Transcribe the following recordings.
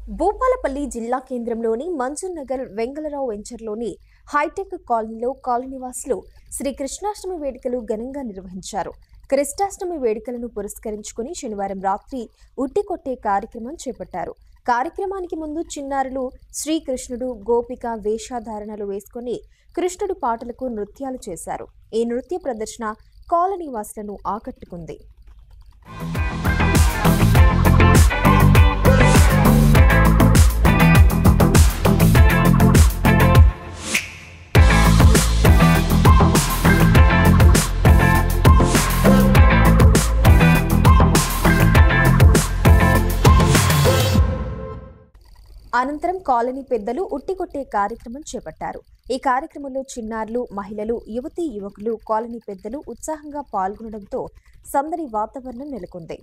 భూపాలపల్లి జిల్లా కేంద్రంలోని మంజూర్ నగర్ వెంగళరావు వెంచర్లోని హైటెక్ కాలనీలో కాలనీవాసులు శ్రీ కృష్ణాష్టమి వేడుకలు ఘనంగా నిర్వహించారు. కృష్ణాష్టమి వేడుకలను పురస్కరించుకుని శనివారం రాత్రి ఉట్టికొట్టే కార్యక్రమం చేపట్టారు. కార్యక్రమానికి ముందు చిన్నారులు శ్రీకృష్ణుడు గోపిక వేషధారణలు వేసుకుని కృష్ణుడి పాటలకు నృత్యాలు చేశారు. ఈ నృత్య ప్రదర్శన కాలనీవాసులను ఆకట్టుకుంది. అనంతరం కాలనీ పెద్దలు ఉట్టికొట్టే కార్యక్రమం చేపట్టారు. ఈ కార్యక్రమంలో చిన్నారులు, మహిళలు, యువతీ యువకులు, కాలనీ పెద్దలు ఉత్సాహంగా పాల్గొనడంతో సందడి వాతావరణం నెలకొంది.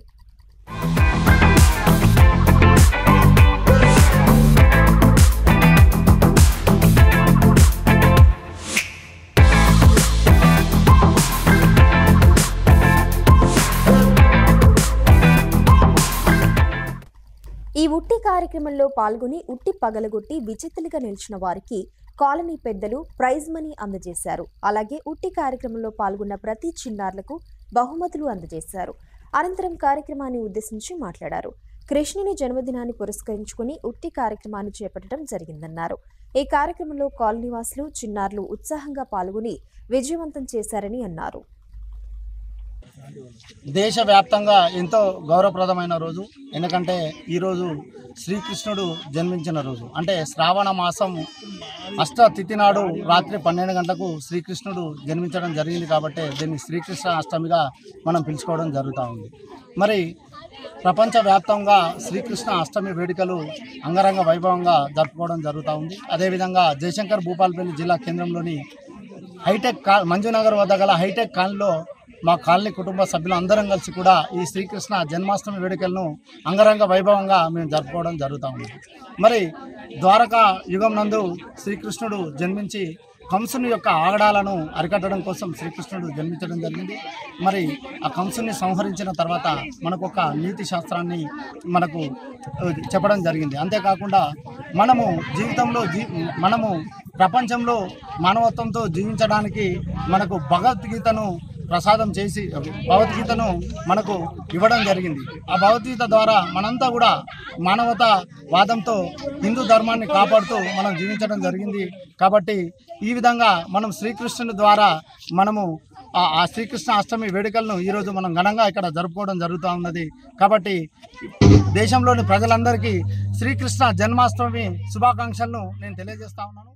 ఈ ఉట్టి కార్యక్రమంలో పాల్గొని ఉట్టి పగలగొట్టి విజేతలుగా నిలిచిన వారికి కాలనీ పెద్దలు ప్రైజ్ మనీ అందజేశారు. అలాగే ఉట్టి కార్యక్రమంలో పాల్గొన్న ప్రతి చిన్నారులకు బహుమతులు అందజేశారు. అనంతరం కార్యక్రమాన్ని ఉద్దేశించి మాట్లాడారు. కృష్ణుని జన్మదినాన్ని పురస్కరించుకుని ఉట్టి కార్యక్రమాన్ని చేపట్టడం జరిగిందన్నారు. ఈ కార్యక్రమంలో కాలనీవాసులు, చిన్నారులు ఉత్సాహంగా పాల్గొని విజయవంతం చేశారని అన్నారు. దేశవ్యాప్తంగా ఎంతో గౌరవప్రదమైన రోజు. ఎందుకంటే ఈరోజు శ్రీకృష్ణుడు జన్మించిన రోజు. అంటే శ్రావణ మాసం అష్టతిథి నాడు రాత్రి 12 గంటలకు శ్రీకృష్ణుడు జన్మించడం జరిగింది. కాబట్టి దీన్ని శ్రీకృష్ణ అష్టమిగా మనం పిలుచుకోవడం జరుగుతూ ఉంది. మరి ప్రపంచవ్యాప్తంగా శ్రీకృష్ణ అష్టమి వేడుకలు అంగరంగ వైభవంగా జరుపుకోవడం జరుగుతూ ఉంది. అదేవిధంగా జయశంకర్ భూపాలపల్లి జిల్లా కేంద్రంలోని హైటెక్ మంజునగర్ వద్ద గల హైటెక్ కాలనీలో మా కాలనీ కుటుంబ సభ్యులు అందరం కలిసి కూడా ఈ శ్రీకృష్ణ జన్మాష్టమి వేడుకలను అంగరంగ వైభవంగా మేము జరుపుకోవడం జరుగుతూ ఉంది. మరి ద్వారకా యుగం నందు శ్రీకృష్ణుడు జన్మించి కంసుని యొక్క ఆగడాలను అరికట్టడం కోసం శ్రీకృష్ణుడు జన్మించడం జరిగింది. మరి ఆ కంసుని సంహరించిన తర్వాత మనకు ఒక నీతి శాస్త్రాన్ని మనకు చెప్పడం జరిగింది. అంతేకాకుండా మనము జీవితంలో మనము ప్రపంచంలో మానవత్వంతో జీవించడానికి మనకు భగవద్గీతను ప్రసాదం చేసి భగవద్గీతను మనకు ఇవ్వడం జరిగింది. ఆ భగవద్గీత ద్వారా మనంతా కూడా మానవతావాదంతో హిందూ ధర్మాన్ని కాపాడుతూ మనం జీవించడం జరిగింది. కాబట్టి ఈ విధంగా మనం శ్రీకృష్ణుని ద్వారా మనము ఆ శ్రీకృష్ణ అష్టమి వేడుకలను ఈరోజు మనం ఘనంగా ఇక్కడ జరుపుకోవడం జరుగుతూ ఉన్నది. కాబట్టి దేశంలోని ప్రజలందరికీ శ్రీకృష్ణ జన్మాష్టమి శుభాకాంక్షలను నేను తెలియజేస్తా ఉన్నాను.